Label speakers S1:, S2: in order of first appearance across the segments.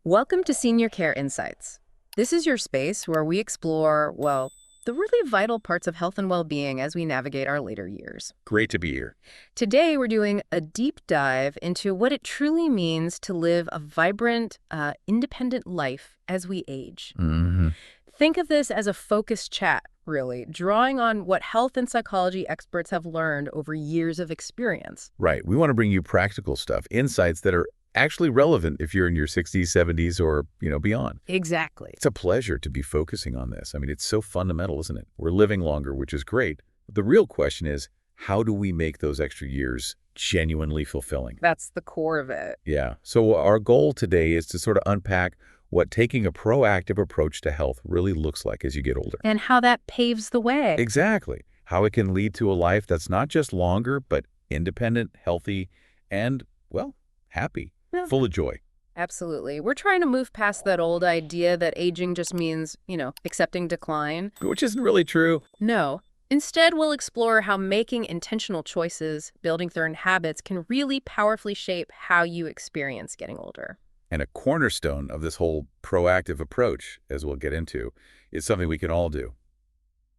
S1: Welcome to Senior Care Insights. This is your space where we explore, well, the really vital parts of health and well-being as we navigate our later years.
S2: Great to be here.
S1: Today, we're doing a deep dive into what it truly means to live a vibrant, independent life as we age.
S2: Mm-hmm.
S1: Think of this as a focused chat, really, drawing on what health and psychology experts have learned over years of experience.
S2: Right. We want to bring you practical stuff, insights that are actually relevant if you're in your 60s, 70s, or, beyond.
S1: Exactly.
S2: It's a pleasure to be focusing on this. I mean, it's so fundamental, isn't it? We're living longer, which is great. But the real question is, how do we make those extra years genuinely fulfilling?
S1: That's the core of it.
S2: Yeah. So our goal today is to sort of unpack what taking a proactive approach to health really looks like as you get older.
S1: And how that paves the way.
S2: Exactly. How it can lead to a life that's not just longer, but independent, healthy, and, well, happy, full of joy.
S1: Absolutely. We're trying to move past that old idea that aging just means, accepting decline.
S2: Which isn't really true.
S1: No. Instead, we'll explore how making intentional choices, building certain habits, can really powerfully shape how you experience getting older.
S2: And a cornerstone of this whole proactive approach, as we'll get into, is something we can all do.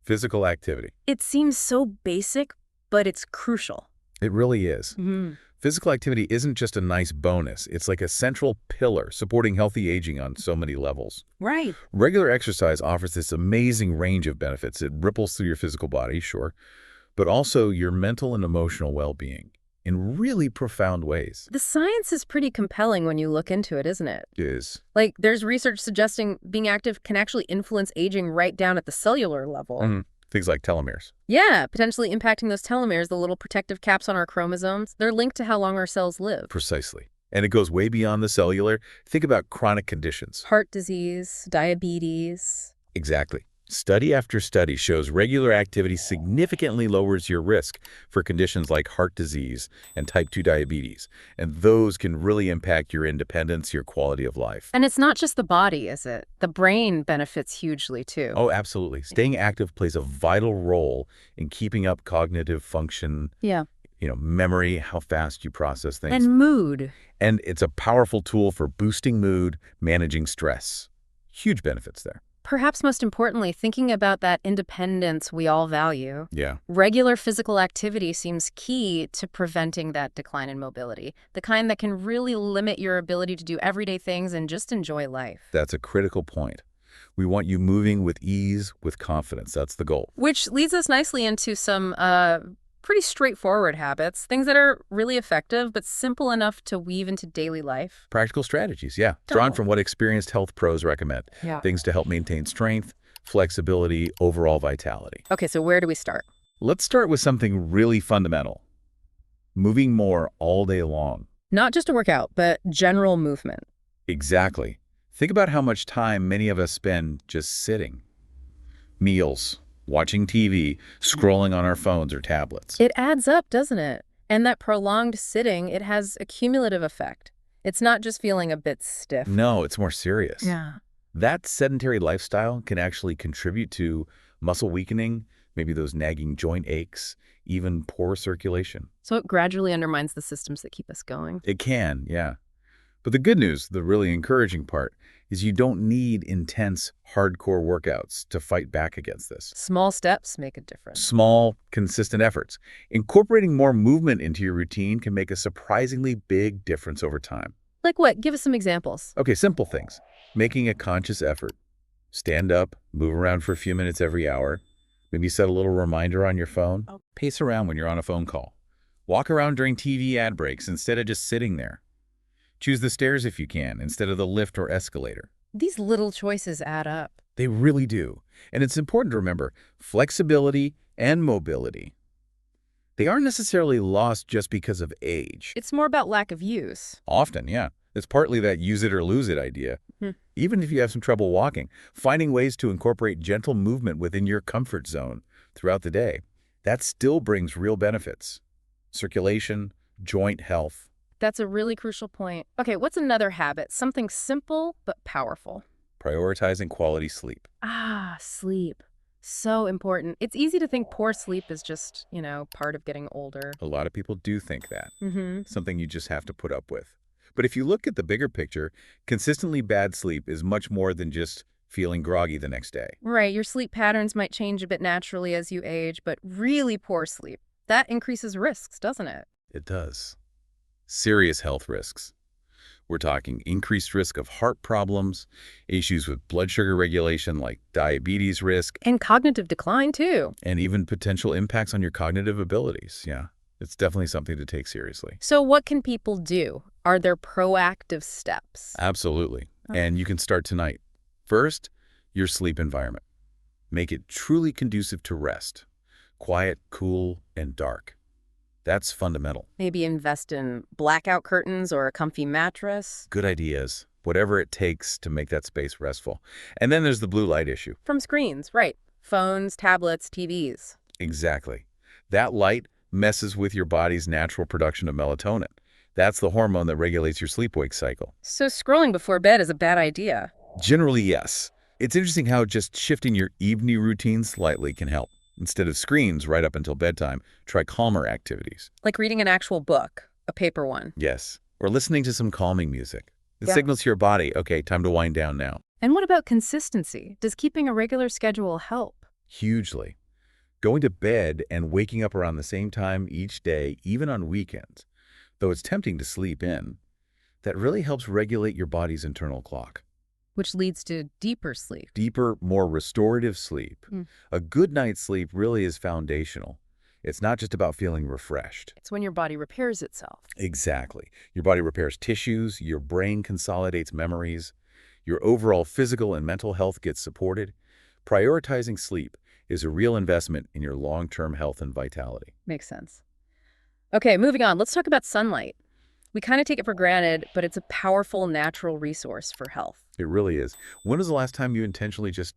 S2: Physical activity.
S1: It seems so basic, but it's crucial.
S2: It really is.
S1: Mm-hmm.
S2: Physical activity isn't just a nice bonus. It's like a central pillar supporting healthy aging on so many levels.
S1: Right.
S2: Regular exercise offers this amazing range of benefits. It ripples through your physical body, sure, but also your mental and emotional well-being in really profound ways.
S1: The science is pretty compelling when you look into it, isn't it?
S2: It is.
S1: Like, there's research suggesting being active can actually influence aging right down at the cellular level.
S2: Mm-hmm. Things like telomeres.
S1: Yeah, potentially impacting those telomeres, the little protective caps on our chromosomes. They're linked to how long our cells live.
S2: Precisely. And it goes way beyond the cellular. Think about chronic conditions.
S1: Heart disease, diabetes.
S2: Exactly. Study after study shows regular activity significantly lowers your risk for conditions like heart disease and type 2 diabetes. And those can really impact your independence, your quality of life.
S1: And it's not just the body, is it? The brain benefits hugely, too.
S2: Oh, absolutely. Staying active plays a vital role in keeping up cognitive function.
S1: Yeah.
S2: Memory, how fast you process things.
S1: And mood.
S2: And it's a powerful tool for boosting mood, managing stress. Huge benefits there.
S1: Perhaps most importantly, thinking about that independence we all value.
S2: Yeah.
S1: Regular physical activity seems key to preventing that decline in mobility, the kind that can really limit your ability to do everyday things and just enjoy life.
S2: That's a critical point. We want you moving with ease, with confidence. That's the goal.
S1: Which leads us nicely into some pretty straightforward habits, things that are really effective but simple enough to weave into daily life.
S2: Practical strategies, yeah. Drawn from what experienced health pros recommend.
S1: Yeah.
S2: Things to help maintain strength, flexibility, overall vitality.
S1: Okay, so where do we start?
S2: Let's start with something really fundamental. Moving more all day long.
S1: Not just a workout, but general movement.
S2: Exactly. Think about how much time many of us spend just sitting. Meals, watching TV, scrolling on our phones or tablets.
S1: It adds up, doesn't it? And that prolonged sitting, it has a cumulative effect. It's not just feeling a bit stiff.
S2: No, it's more serious.
S1: Yeah.
S2: That sedentary lifestyle can actually contribute to muscle weakening, maybe those nagging joint aches, even poor circulation.
S1: So it gradually undermines the systems that keep us going.
S2: It can, yeah. But the good news, the really encouraging part, is you don't need intense, hardcore workouts to fight back against this.
S1: Small steps make a difference.
S2: Small, consistent efforts. Incorporating more movement into your routine can make a surprisingly big difference over time.
S1: Like what? Give us some examples.
S2: Okay, simple things. Making a conscious effort. Stand up, move around for a few minutes every hour. Maybe set a little reminder on your phone. Pace around when you're on a phone call. Walk around during TV ad breaks instead of just sitting there. Choose the stairs if you can, instead of the lift or escalator.
S1: These little choices add up.
S2: They really do. And it's important to remember, flexibility and mobility, they aren't necessarily lost just because of age.
S1: It's more about lack of use.
S2: Often, yeah. It's partly that use it or lose it idea. Even if you have some trouble walking, finding ways to incorporate gentle movement within your comfort zone throughout the day, that still brings real benefits. Circulation, joint health.
S1: That's a really crucial point. Okay, what's another habit? Something simple but powerful.
S2: Prioritizing quality sleep.
S1: Sleep. So important. It's easy to think poor sleep is just, part of getting older.
S2: A lot of people do think that.
S1: Mm-hmm.
S2: Something you just have to put up with. But if you look at the bigger picture, consistently bad sleep is much more than just feeling groggy the next day.
S1: Right, your sleep patterns might change a bit naturally as you age, but really poor sleep, that increases risks, doesn't it?
S2: It does. Serious health risks. We're talking increased risk of heart problems, issues with blood sugar regulation like diabetes risk,
S1: And cognitive decline, too.
S2: and even potential impacts on your cognitive abilities. Yeah, it's definitely something to take seriously.
S1: So what can people do? Are there proactive steps?
S2: Absolutely.
S1: Oh.
S2: And you can start tonight. First, your sleep environment. Make it truly conducive to rest. Quiet, cool, and dark. That's fundamental.
S1: Maybe invest in blackout curtains or a comfy mattress.
S2: Good ideas. Whatever it takes to make that space restful. And then there's the blue light issue.
S1: From screens, right. Phones, tablets, TVs.
S2: Exactly. That light messes with your body's natural production of melatonin. That's the hormone that regulates your sleep-wake cycle.
S1: So scrolling before bed is a bad idea.
S2: Generally, yes. It's interesting how just shifting your evening routine slightly can help. Instead of screens right up until bedtime, try calmer activities.
S1: Like reading an actual book, a paper one.
S2: Yes. Or listening to some calming music. It
S1: Yeah.
S2: signals to your body, okay, time to wind down now.
S1: And what about consistency? Does keeping a regular schedule help?
S2: Hugely. Going to bed and waking up around the same time each day, even on weekends, though it's tempting to sleep in, that really helps regulate your body's internal clock.
S1: Which leads to deeper sleep.
S2: Deeper, more restorative sleep.
S1: Mm.
S2: A good night's sleep really is foundational. It's not just about feeling refreshed.
S1: It's when your body repairs itself.
S2: Exactly. Your body repairs tissues, your brain consolidates memories, your overall physical and mental health gets supported. Prioritizing sleep is a real investment in your long-term health and vitality.
S1: Makes sense. Okay, moving on. Let's talk about sunlight. We kind of take it for granted, but it's a powerful natural resource for health.
S2: It really is. When was the last time you intentionally just,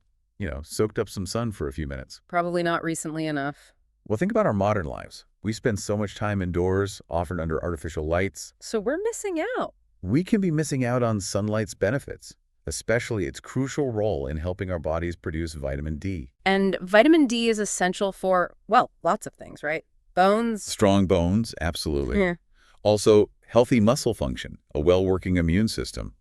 S2: soaked up some sun for a few minutes?
S1: Probably not recently enough.
S2: Well, think about our modern lives. We spend so much time indoors, often under artificial lights.
S1: So we're missing out.
S2: We can be missing out on sunlight's benefits, especially its crucial role in helping our bodies produce vitamin D.
S1: And vitamin D is essential for, well, lots of things, right? Bones.
S2: Strong bones, absolutely.
S1: Yeah.
S2: Also, healthy muscle function, a well-working immune system.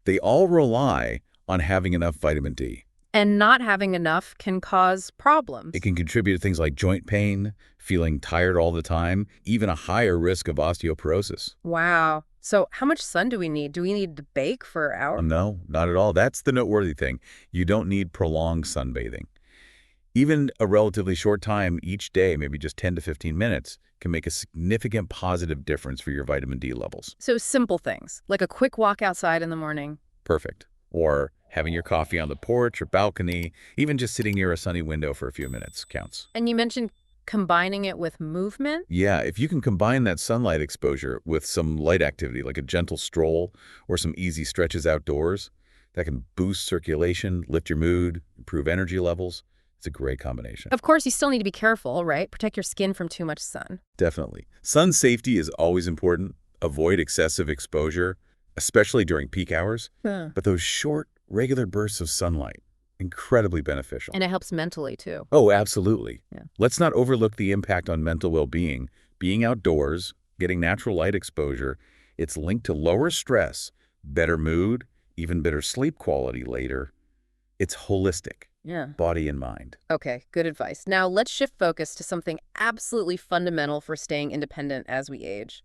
S2: They all rely on having enough vitamin D.
S1: And not having enough can cause problems.
S2: It can contribute to things like joint pain, feeling tired all the time, even a higher risk of osteoporosis.
S1: Wow. So how much sun do we need? Do we need to bake for hours?
S2: No, not at all. That's the noteworthy thing. You don't need prolonged sunbathing. Even a relatively short time each day, maybe just 10 to 15 minutes, can make a significant positive difference for your vitamin D levels.
S1: So simple things, like a quick walk outside in the morning.
S2: Perfect. Or having your coffee on the porch or balcony, even just sitting near a sunny window for a few minutes counts.
S1: And you mentioned combining it with movement.
S2: Yeah, if you can combine that sunlight exposure with some light activity, like a gentle stroll or some easy stretches outdoors, that can boost circulation, lift your mood, improve energy levels. It's a great combination.
S1: Of course, you still need to be careful, right? Protect your skin from too much sun.
S2: Definitely. Sun safety is always important. Avoid excessive exposure, especially during peak hours.
S1: Yeah.
S2: But those short, regular bursts of sunlight, incredibly beneficial.
S1: And it helps mentally, too.
S2: Oh, absolutely.
S1: Yeah.
S2: Let's not overlook the impact on mental well-being. Being outdoors, getting natural light exposure, it's linked to lower stress, better mood, even better sleep quality later. It's holistic.
S1: Yeah.
S2: Body and mind.
S1: Okay, good advice. Now let's shift focus to something absolutely fundamental for staying independent as we age.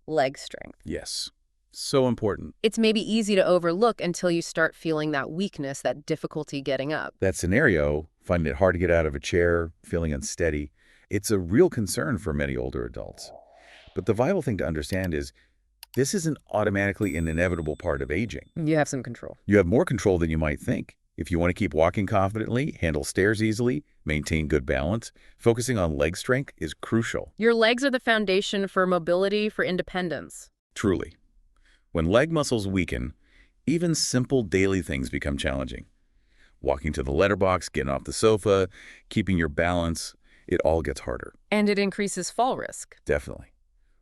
S1: Leg strength.
S2: Yes. So important.
S1: It's maybe easy to overlook until you start feeling that weakness, that difficulty getting up.
S2: That scenario, finding it hard to get out of a chair, feeling unsteady, it's a real concern for many older adults. But the vital thing to understand is this isn't automatically an inevitable part of aging.
S1: You have some control.
S2: You have more control than you might think. If you want to keep walking confidently, handle stairs easily, maintain good balance, focusing on leg strength is crucial.
S1: Your legs are the foundation for mobility, for independence.
S2: Truly. When leg muscles weaken, even simple daily things become challenging. Walking to the letterbox, getting off the sofa, keeping your balance, it all gets harder.
S1: And it increases fall risk.
S2: Definitely.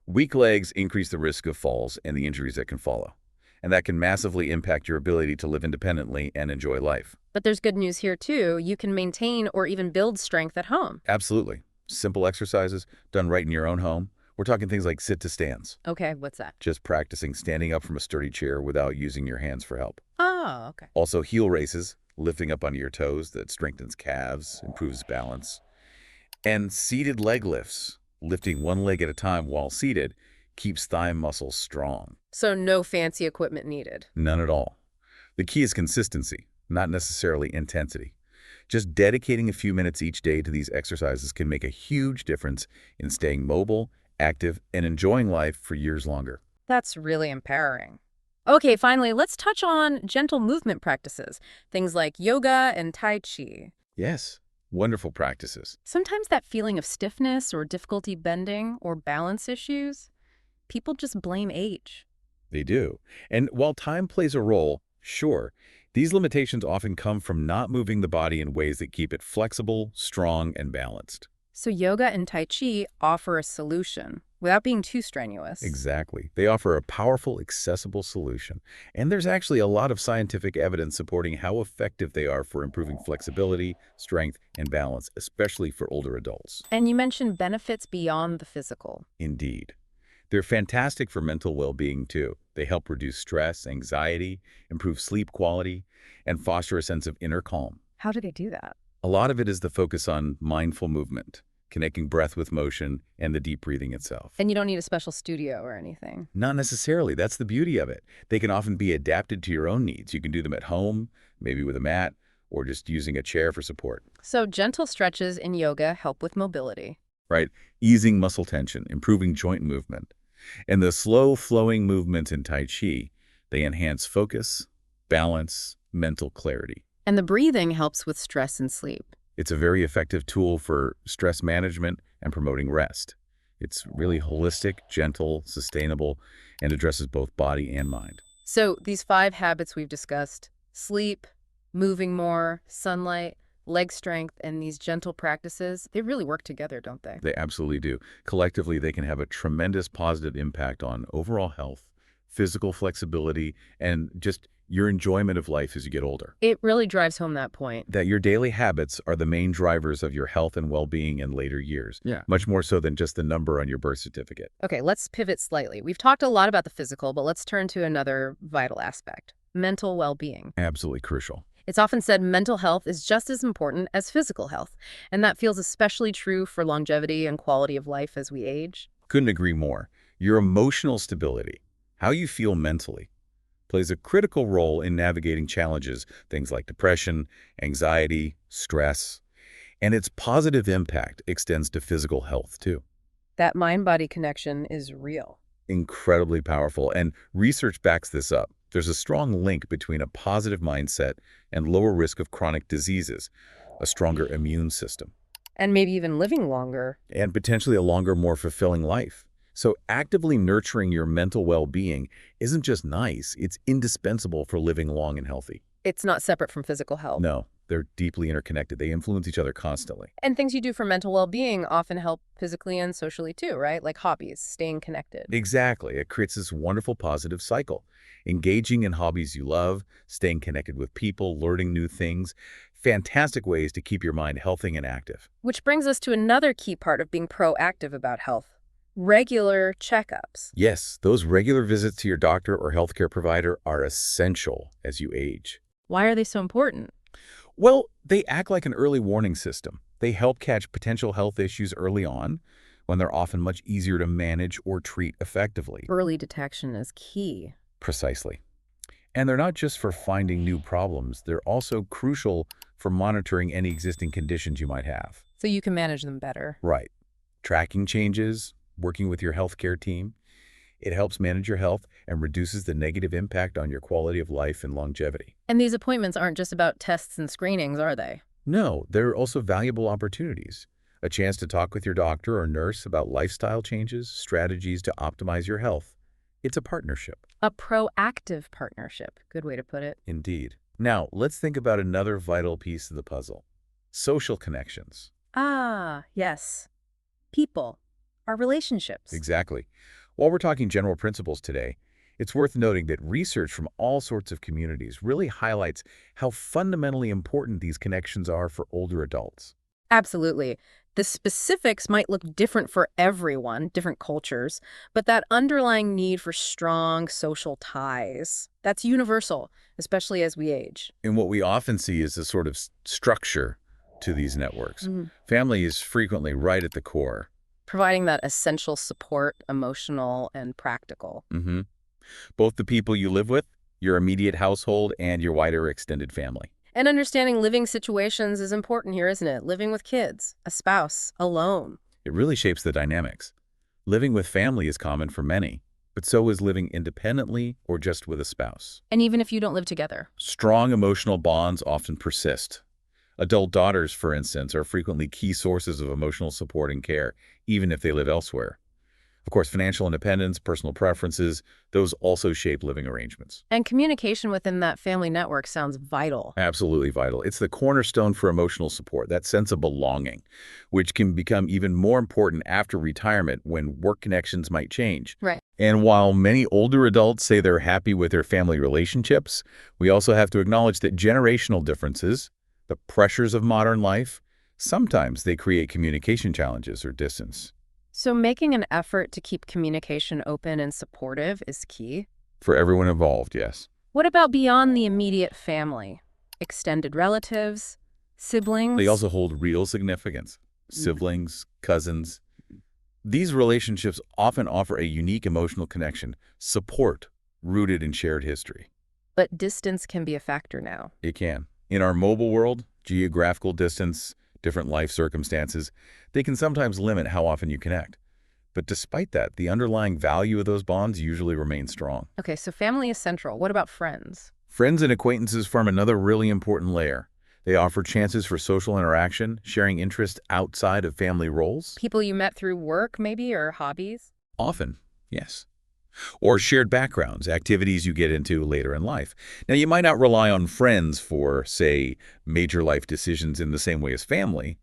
S2: Weak legs increase the risk of falls and the injuries that can follow. And that can massively impact your ability to live independently and enjoy life.
S1: But there's good news here, too. You can maintain or even build strength at home.
S2: Absolutely. Simple exercises done right in your own home We're talking things like sit-to-stands,
S1: Okay, what's that?
S2: just practicing standing up from a sturdy chair without using your hands for help.
S1: Oh, okay.
S2: Also, heel raises, lifting up onto your toes that strengthens calves, improves balance. And seated leg lifts, lifting one leg at a time while seated, keeps thigh muscles strong.
S1: So no fancy equipment needed.
S2: None at all. The key is consistency, not necessarily intensity. Just dedicating a few minutes each day to these exercises can make a huge difference in staying mobile, active, and enjoying life for years longer.
S1: That's really empowering. Okay, finally, let's touch on gentle movement practices, things like yoga and Tai Chi.
S2: Yes, wonderful practices.
S1: Sometimes that feeling of stiffness or difficulty bending or balance issues, people just blame age.
S2: They do. And while time plays a role, sure, these limitations often come from not moving the body in ways that keep it flexible, strong, and balanced.
S1: So yoga and Tai Chi offer a solution without being too strenuous.
S2: Exactly. They offer a powerful, accessible solution. And there's actually a lot of scientific evidence supporting how effective they are for improving flexibility, strength, and balance, especially for older adults.
S1: And you mentioned benefits beyond the physical.
S2: Indeed. They're fantastic for mental well-being, too. They help reduce stress, anxiety, improve sleep quality, and foster a sense of inner calm.
S1: How do they do that?
S2: A lot of it is the focus on mindful movement, connecting breath with motion, and the deep breathing itself.
S1: And you don't need a special studio or anything.
S2: Not necessarily. That's the beauty of it. They can often be adapted to your own needs. You can do them at home, maybe with a mat, or just using a chair for support.
S1: So gentle stretches in yoga help with mobility.
S2: Right? Easing muscle tension, improving joint movement. And the slow flowing movements in Tai Chi, they enhance focus, balance, mental clarity.
S1: And the breathing helps with stress and sleep.
S2: It's a very effective tool for stress management and promoting rest. It's really holistic, gentle, sustainable, and addresses both body and mind.
S1: So these 5 habits we've discussed, sleep, moving more, sunlight, leg strength, and these gentle practices, they really work together, don't they?
S2: They absolutely do. Collectively, they can have a tremendous positive impact on overall health, physical flexibility, and just your enjoyment of life as you get older.
S1: It really drives home that point.
S2: That your daily habits are the main drivers of your health and well-being in later years.
S3: Yeah.
S2: Much more so than just the number on your birth certificate.
S1: Okay, let's pivot slightly. We've talked a lot about the physical, but let's turn to another vital aspect, mental well-being.
S2: Absolutely crucial.
S1: It's often said mental health is just as important as physical health, and that feels especially true for longevity and quality of life as we age.
S2: Couldn't agree more. Your emotional stability, how you feel mentally, plays a critical role in navigating challenges, things like depression, anxiety, stress, and its positive impact extends to physical health, too.
S1: That mind-body connection is real.
S2: Incredibly powerful, and research backs this up. There's a strong link between a positive mindset and lower risk of chronic diseases, a stronger immune system,
S1: And maybe even living longer.
S2: and potentially a longer, more fulfilling life. So actively nurturing your mental well-being isn't just nice, it's indispensable for living long and healthy.
S1: It's not separate from physical health.
S2: No, they're deeply interconnected. They influence each other constantly.
S1: And things you do for mental well-being often help physically and socially too, right? Like hobbies, staying connected.
S2: Exactly. It creates this wonderful positive cycle. Engaging in hobbies you love, staying connected with people, learning new things. Fantastic ways to keep your mind healthy and active.
S1: Which brings us to another key part of being proactive about health. Regular checkups.
S2: Yes, those regular visits to your doctor or healthcare provider are essential as you age.
S1: Why are they so important?
S2: Well, they act like an early warning system. They help catch potential health issues early on, when they're often much easier to manage or treat effectively.
S1: Early detection is key.
S2: Precisely. And they're not just for finding new problems, they're also crucial for monitoring any existing conditions you might have.
S1: So you can manage them better.
S2: Right. Tracking changes, working with your healthcare team. It helps manage your health and reduces the negative impact on your quality of life and longevity.
S1: And these appointments aren't just about tests and screenings, are they?
S2: No, they're also valuable opportunities. A chance to talk with your doctor or nurse about lifestyle changes, strategies to optimize your health. It's a partnership.
S1: A proactive partnership. Good way to put it.
S2: Indeed. Now, let's think about another vital piece of the puzzle. Social connections.
S1: Ah, yes. People. Our relationships.
S2: Exactly. While we're talking general principles today, it's worth noting that research from all sorts of communities really highlights how fundamentally important these connections are for older adults.
S1: Absolutely. The specifics might look different for everyone, different cultures, but that underlying need for strong social ties, that's universal, especially as we age.
S2: And what we often see is a sort of structure to these networks.
S1: Mhm.
S2: Family is frequently right at the core.
S1: Providing that essential support, emotional and practical.
S2: hmm Both the people you live with, your immediate household, and your wider extended family.
S1: And understanding living situations is important here, isn't it? Living with kids, a spouse, alone.
S2: It really shapes the dynamics. Living with family is common for many, but so is living independently or just with a spouse.
S1: And even if you don't live together.
S2: Strong emotional bonds often persist. Adult daughters, for instance, are frequently key sources of emotional support and care, even if they live elsewhere. Of course, financial independence, personal preferences, those also shape living arrangements.
S1: And communication within that family network sounds vital.
S2: Absolutely vital. It's the cornerstone for emotional support, that sense of belonging, which can become even more important after retirement when work connections might change.
S1: Right.
S2: And while many older adults say they're happy with their family relationships, we also have to acknowledge that generational differences, the pressures of modern life, sometimes they create communication challenges or distance.
S1: So making an effort to keep communication open and supportive is key.
S2: For everyone involved, yes.
S1: What about beyond the immediate family? Extended relatives, siblings?
S2: They also hold real significance. Siblings, cousins. These relationships often offer a unique emotional connection, support rooted in shared history.
S1: But distance can be a factor now.
S2: It can. In our mobile world, geographical distance, different life circumstances, they can sometimes limit how often you connect. But despite that, the underlying value of those bonds usually remains strong.
S1: Okay, so family is central. What about friends?
S2: Friends and acquaintances form another really important layer. They offer chances for social interaction, sharing interests outside of family roles.
S1: People you met through work, maybe, or hobbies?
S2: Often, yes. Or shared backgrounds, activities you get into later in life. Now, you might not rely on friends for, say, major life decisions in the same way as family,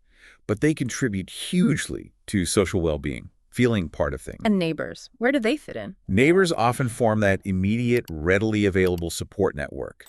S2: but they contribute hugely to social well-being, feeling part of things.
S1: And neighbors. Where do they fit in?
S2: Neighbors often form that immediate, readily available support network.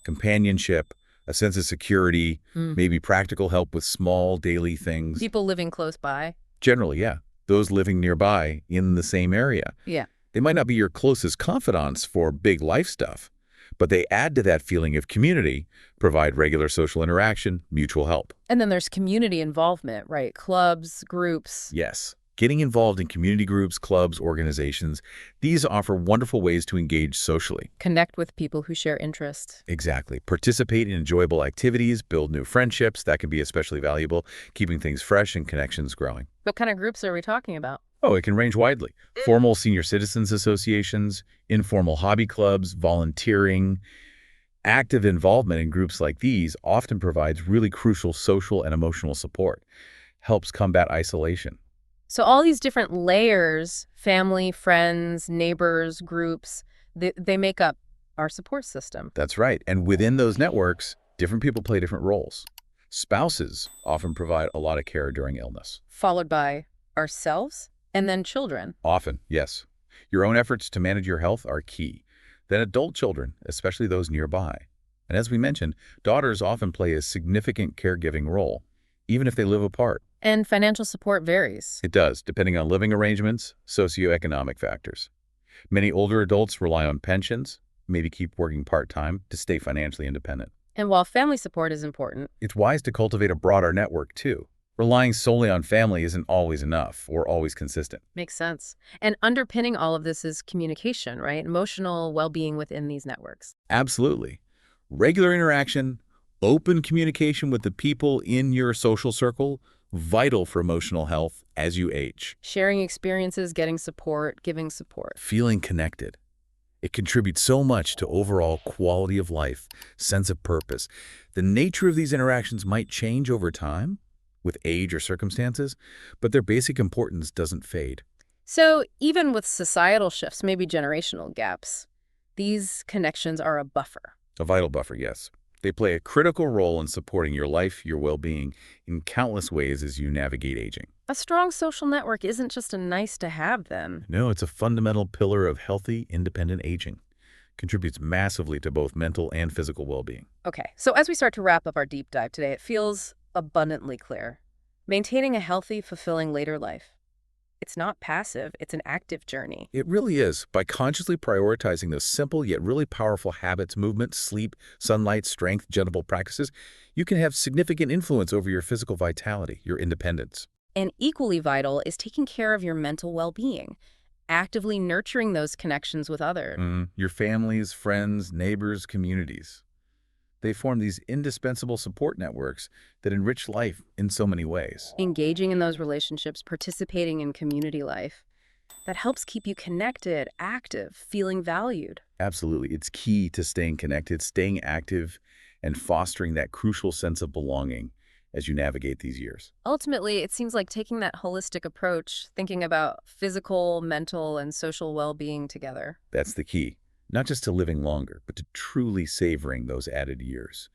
S2: Companionship, a sense of security, maybe practical help with small daily things.
S1: People living close by?
S2: Generally, yeah. Those living nearby in the same area.
S1: Yeah.
S2: They might not be your closest confidants for big life stuff, but they add to that feeling of community, provide regular social interaction, mutual help.
S1: And then there's community involvement, right? Clubs, groups.
S2: Yes. Getting involved in community groups, clubs, organizations, these offer wonderful ways to engage socially.
S1: Connect with people who share interests.
S2: Exactly. Participate in enjoyable activities, build new friendships. That can be especially valuable, keeping things fresh and connections growing.
S1: What kind of groups are we talking about?
S2: Oh, it can range widely. Formal senior citizens associations, informal hobby clubs, volunteering. Active involvement in groups like these often provides really crucial social and emotional support, helps combat isolation.
S1: So all these different layers, family, friends, neighbors, groups, they make up our support system.
S2: That's right. And within those networks, different people play different roles. Spouses often provide a lot of care during illness.
S1: Followed by ourselves and then children.
S2: Often, yes. Your own efforts to manage your health are key. Then adult children, especially those nearby. And as we mentioned, daughters often play a significant caregiving role, even if they live apart.
S1: And financial support varies.
S2: It does, depending on living arrangements, socioeconomic factors. Many older adults rely on pensions, maybe keep working part-time to stay financially independent.
S1: And while family support is important,
S2: It's wise to cultivate a broader network, too. Relying solely on family isn't always enough or always consistent.
S1: makes sense. And underpinning all of this is communication, right? Emotional well-being within these networks.
S2: Absolutely. Regular interaction, open communication with the people in your social circle, vital for emotional health as you age.
S1: Sharing experiences, getting support, giving support.
S2: Feeling connected. It contributes so much to overall quality of life, sense of purpose. The nature of these interactions might change over time with age or circumstances, but their basic importance doesn't fade.
S1: So even with societal shifts, maybe generational gaps, these connections are a buffer.
S2: A vital buffer, yes. They play a critical role in supporting your life, your well-being, in countless ways as you navigate aging.
S1: A strong social network isn't just a nice to have then.
S2: No, it's a fundamental pillar of healthy, independent aging. Contributes massively to both mental and physical well-being.
S1: Okay, so as we start to wrap up our deep dive today, it feels abundantly clear. Maintaining a healthy, fulfilling later life. It's not passive, it's an active journey.
S2: It really is. By consciously prioritizing those simple yet really powerful habits, movement, sleep, sunlight, strength, gentle practices, you can have significant influence over your physical vitality, your independence.
S1: And equally vital is taking care of your mental well-being, actively nurturing those connections with others.
S2: Your families, friends, neighbors, communities. They form these indispensable support networks that enrich life in so many ways.
S1: Engaging in those relationships, participating in community life, that helps keep you connected, active, feeling valued.
S2: Absolutely. It's key to staying connected, staying active, and fostering that crucial sense of belonging as you navigate these years.
S1: Ultimately, it seems like taking that holistic approach, thinking about physical, mental, and social well-being together.
S2: That's the key. Not just to living longer, but to truly savoring those added years.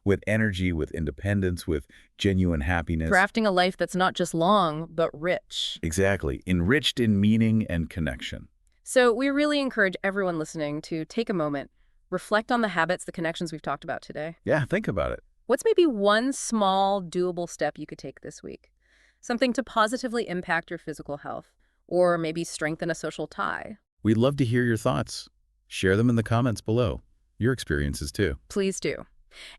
S2: With energy, with independence, with genuine happiness.
S1: Crafting a life that's not just long, but rich.
S2: Exactly. Enriched in meaning and connection.
S1: So we really encourage everyone listening to take a moment, reflect on the habits, the connections we've talked about today.
S2: Yeah, think about it.
S1: What's maybe one small, doable step you could take this week? Something to positively impact your physical health, or maybe strengthen a social tie.
S2: We'd love to hear your thoughts. Share them in the comments below. Your experiences too.
S1: Please do.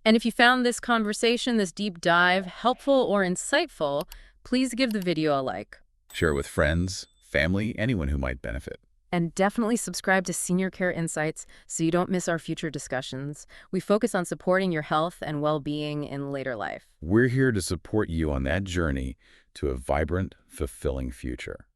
S1: And if you found this conversation, this deep dive, helpful or insightful, please give the video a like.
S2: Share it with friends, family, anyone who might benefit.
S1: And definitely subscribe to Senior Care Insights so you don't miss our future discussions. We focus on supporting your health and well-being in later life.
S2: We're here to support you on that journey to a vibrant, fulfilling future.